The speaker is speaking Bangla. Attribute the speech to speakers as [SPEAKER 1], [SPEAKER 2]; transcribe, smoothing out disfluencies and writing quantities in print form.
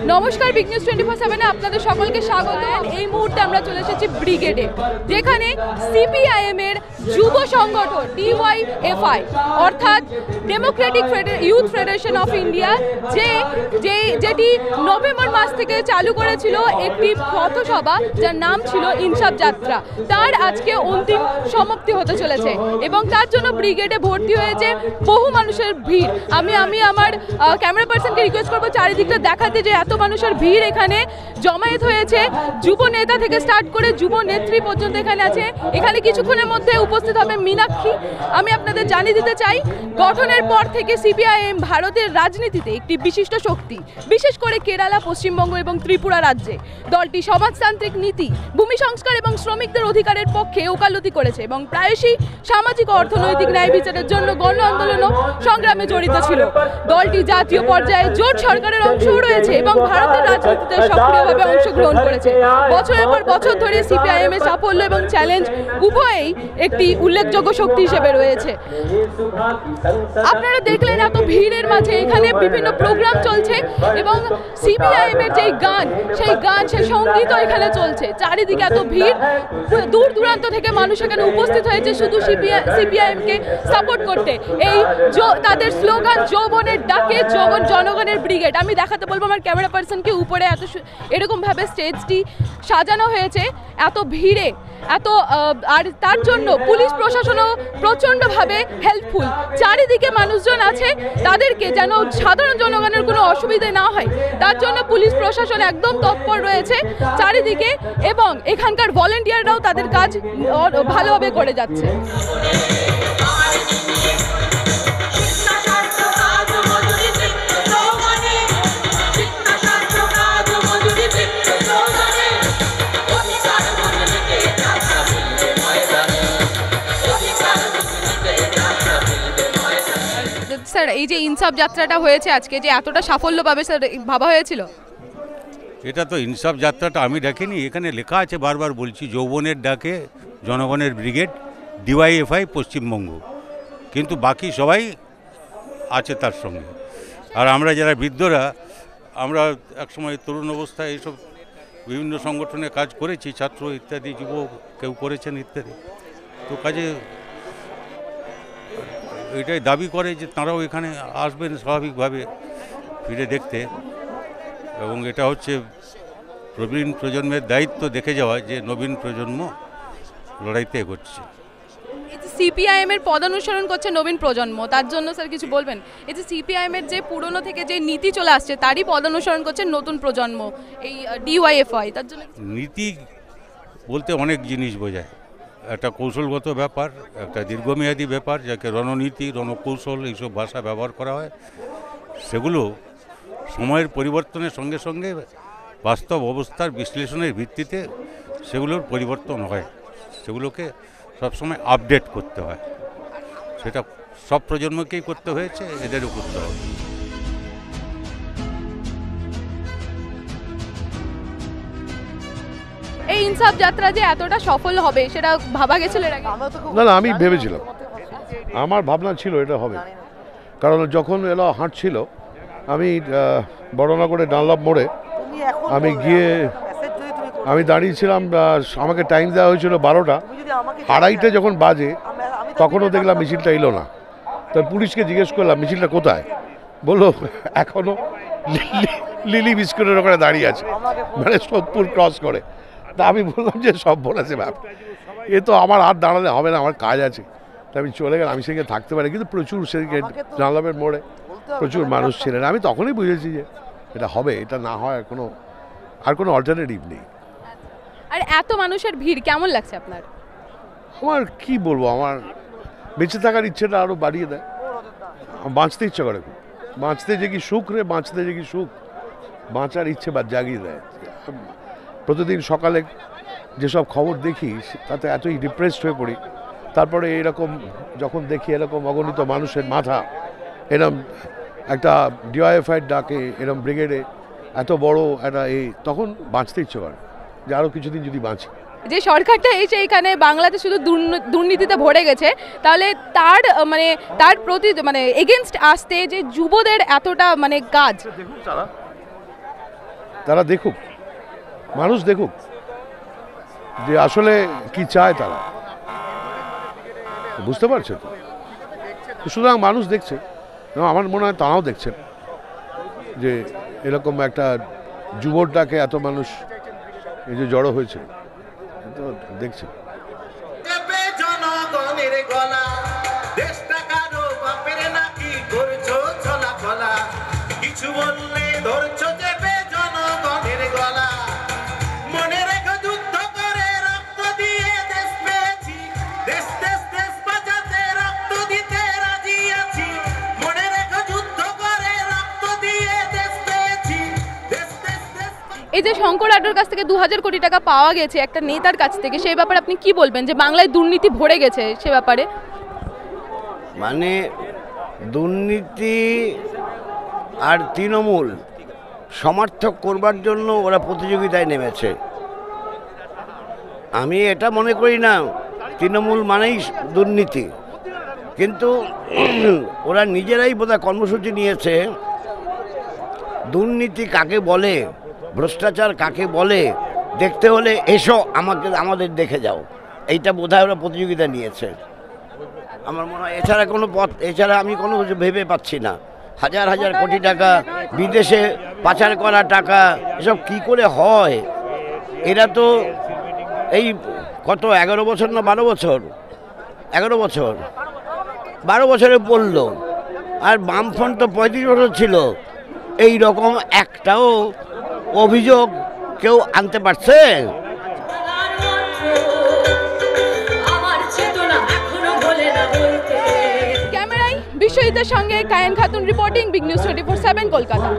[SPEAKER 1] নমস্কার, বিগ নিউজ 24/7 এ আপনাদের সকলকে স্বাগত। এই মুহূর্তে আমরা চলে এসেছি ব্রিগেডে, যেখানে সিপিআইএম এর যুব সংগঠন ডিওয়াইএফআই অর্থাৎ Democratic youth federation of India যেটি নভেম্বর মাস থেকে চালু করেছিল একটি পথসভা যার নাম ছিল ইনসাফ যাত্রা, তার আজকে অন্তিম সমাপ্তি হতে চলেছে এবং তার জন্য ব্রিগেডে ভর্তি হয়েছে বহু মানুষের ভিড়। আমি আমার ক্যামেরা পার্সনকে রিকোয়েস্ট করবো চারিদিকটা দেখাতে যে এত মানুষের ভিড় এখানে জমায়েত হয়েছে। যুব নেতা থেকে স্টার্ট করে যুব নেত্রী পর্যন্ত এখানে আছে। এখানে কিছুক্ষণের মধ্যে উপস্থিত হবে মীনাক্ষী। আমি আপনাদের জানিয়ে দিতে চাই, গঠনের পর থেকে সিপিআইএম ভারতের রাজনীতিতে একটি বিশিষ্ট শক্তি, বিশেষ করে কেরালা, পশ্চিমবঙ্গ এবং ত্রিপুরা রাজ্যে। দলটি সমাজতান্ত্রিক নীতি, ভূমি সংস্কার এবং শ্রমিকদের অধিকারের পক্ষে ওকালতি করেছে এবং প্রায়শই সামাজিক ও অর্থনৈতিক ন্যায় বিচারের জন্য গণ আন্দোলন ও সংগ্রামে জড়িত ছিল। দলটি জাতীয় পর্যায়ে জোট সরকারের অংশও রয়েছে এবং ভারতের রাজনীতিতে সক্রিয়ভাবে অংশগ্রহণ করেছে। বছরের পর বছর ধরে সিপিআইএম এর সাফল্য এবং চ্যালেঞ্জ উভয়েই একটি উল্লেখযোগ্য শক্তি হিসেবে রয়েছে। আপনারা দেখলেন এত ভিড়ের মাঝে এখানে বিভিন্ন প্রোগ্রাম চলছে এবং সিপিআইএম এর যেই গান, সেই সঙ্গীতও এখানে চলছে। চারিদিকে এত ভিড়, দূর দূরান্ত থেকে মানুষ এখানে উপস্থিত হয়েছে শুধু সিপিআইএম কে সাপোর্ট করতে। এই তাদের স্লোগান যৌবনের ডাকে জনগণের ব্রিগেড। আমি দেখাতে বলবো আমার ক্যামেরা পার্সনকে, উপরে এরকম ভাবে স্টেজটি সাজানো হয়েছে এত ভিড়ে আর তার জন্য পুলিশ প্রশাসনও প্রচণ্ডভাবে হেল্পফুল। চারিদিকে মানুষজন আছে, তাদেরকে যেন সাধারণ জনগণের কোনো অসুবিধা না হয় তার জন্য পুলিশ প্রশাসন একদম তৎপর রয়েছে চারিদিকে এবং এখানকার ভলেন্টিয়াররাও তাদের কাজ ভালোভাবে করে যাচ্ছে। স্যার, এই যে ইনসাফ যাত্রাটা হয়েছে আজকে, যে এতটা সাফল্য পাবে স্যার ভাবা হয়েছিল?
[SPEAKER 2] এটা তো ইনসাফ যাত্রাটা আমি দেখিনি, এখানে লেখা আছে, বারবার বলছি, যৌবনের ডাকে জনগণের ব্রিগেড ডিওয়াইএফআই পশ্চিমবঙ্গ, কিন্তু বাকি সবাই আছে তার সঙ্গে। আর আমরা যারা বৃদ্ধরা, আমরা একসময় তরুণ অবস্থায় এইসব বিভিন্ন সংগঠনে কাজ করেছি, ছাত্র ইত্যাদি, যুব কেউ করেছেন ইত্যাদি। তো কাজে এটাই দাবি করে যে তাঁরাও এখানে আসবেন স্বাভাবিকভাবে ফিরে দেখতে, এবং এটা হচ্ছে প্রবীণ প্রজন্মের দায়িত্ব দেখে যাওয়া যে নবীন প্রজন্ম লড়াইতে এগোচ্ছে।
[SPEAKER 1] এই যে সিপিআইএম এর পদানুসরণ করছে নবীন প্রজন্ম, তার জন্য স্যার কিছু বলবেন? এই যে সিপিআইএম এর যে পুরনো থেকে যে নীতি চলে আসছে তারই পদানুসরণ করছে নতুন প্রজন্ম, এই ডিওয়াইএফআই, তার জন্য
[SPEAKER 2] নীতি বলতে অনেক জিনিস বোঝায়। একটা কৌশলগত ব্যাপার, একটা দীর্ঘমেয়াদী ব্যাপার, যাকে রণনীতি, রণকৌশল এইসব ভাষা ব্যবহার করা হয়। সেগুলো সময়ের পরিবর্তনের সঙ্গে সঙ্গে বাস্তব অবস্থার বিশ্লেষণের ভিত্তিতে সেগুলোর পরিবর্তন হয়, সেগুলোকে সবসময় আপডেট করতে হয়। সেটা সব প্রজন্মকেই করতে হয়েছে, এদেরও করতে হবে।
[SPEAKER 1] এই ইনসাফ যাত্রা যে এতটা সফল হবে সেটা ভাবা গেছিল এর আগে?
[SPEAKER 3] না, আমি ভেবেছিলাম, আমার ভাবনা ছিল এটা হবে, কারণ যখন এরা হাঁটছিল, আমি বড়নগরে ডানলপ মোড়ে আমি গিয়ে দাঁড়িয়েছিলাম, আমাকে টাইম দেওয়া হয়েছিল 12টা, 2:30 যখন বাজে তখনও দেখলাম মিছিলটা এলো না। তার পুলিশকে জিজ্ঞেস করলাম মিছিলটা কোথায়, বললো এখনও লিলি বিস্কুটের ওখানে দাঁড়িয়ে আছে, মানে সোদপুর ক্রস করে। তা আমি বললাম যে সব বলেছে ম্যাম, এ তো আমার আর দাঁড়ালে হবে না, আমার কাজ আছে। তা আমি চলে গেলাম, আমি সেখানে থাকতে পারি, কিন্তু প্রচুর সেদিকে জানলামের মোড়ে প্রচুর মানুষ ছিলেন। আমি তখনই বুঝেছি যে এটা হবে, এটা না হয় আর কোনো অল্টারনেটিভ নেই।
[SPEAKER 1] আর এত মানুষের ভিড় কেমন লাগছে আপনার?
[SPEAKER 3] আমার কি বলবো, আমার বেঁচে থাকার ইচ্ছেটা আরও বাড়িয়ে দেয়, বাঁচতে ইচ্ছে করে খুব। বাঁচতে যে কি সুখ রে, বাঁচতে যে কি সুখ, বাঁচার ইচ্ছে বা জাগিয়ে দেয়। প্রতিদিন সকালে যেসব খবর দেখি তাতে এতই ডিপ্রেসড হয়ে পড়ি, তারপরে এরকম যখন দেখি এরকম অগণিত মানুষের মাথা এরম একটা ডিওয়াইএফআই ডাকে, এরম ব্রিগেডে এত বড় একটা তখন বাঁচতে ইচ্ছে করে যে আরও কিছুদিন যদি বাঁচি।
[SPEAKER 1] যে সরকারটা এসে এখানে বাংলাতে শুধু দুর্নীতিতে ভরে গেছে, তাহলে তার প্রতি এগেনস্ট আসতে যে যুবদের এতটা কাজ,
[SPEAKER 3] দেখুন তারা দেখুক, মানুষ দেখুক যে আসলে কি চায় তারা, বুঝতে পারছে তো। সুতরাং মানুষ দেখছে, এবং আমার মনে হয় তারাও দেখছেন যে এরকম একটা যুবকটাকে এত মানুষ এই যে জড়ো হয়েছে, তো দেখছে।
[SPEAKER 4] জনগণের গলা দেশটা কারো বাপের নাকি করছো চলা চলা, কিছু বললে ধরছো চেপে জনগণের গলা। মনে রেখো যুদ্ধ করে রক্ত দিয়ে দেশ পেয়েছি, দেশ দেশ দেশ বাঁচাতে রক্ত দিতে রাজি আছি। মনে রেখো যুদ্ধ করে রক্ত দিয়ে দেশ পেয়েছি, দেশ দেশ দেশ।
[SPEAKER 1] এই যে শঙ্কর আড্ডার কাছ থেকে 2000 কোটি টাকা পাওয়া গেছে একটা নেতার কাছ থেকে, সেই ব্যাপারে আপনি কি বলবেন, যে বাংলায় দুর্নীতি ভরে গেছে সে ব্যাপারে?
[SPEAKER 5] মানে দুর্নীতি আর তৃণমূল সমর্থক করবার জন্য ওরা প্রতিযোগিতায় নেমেছে। আমি এটা মনে করি না তৃণমূল মানেই দুর্নীতি, কিন্তু ওরা নিজেরাই বোধহয় কর্মসূচি নিয়েছে দুর্নীতি কাকে বলে, ভ্রষ্টাচার কাকে বলে দেখতে হলে এসো আমাদের দেখে যাও, এইটা বোধহয় ওরা প্রতিযোগিতা নিয়েছে। আমার মনে হয় এছাড়া কোনো পথ, এছাড়া আমি কোনো কিছু ভেবে পাচ্ছি না। হাজার হাজার কোটি টাকা বিদেশে পাচার করা টাকা, এসব কি করে হয়? এরা তো এই কত 11 বছর না 12 বছর, 11 বছর 12 বছরে পড়লো, আর বামফ্রন্ট তো 35 বছর ছিল। এই রকম একটাও অভিযোগ কেউ আনতে পারছে?
[SPEAKER 1] ক্যামেরায় বিশ্বজিতের সঙ্গে Kayen Khatun reporting, Big News 24/7 Kolkata.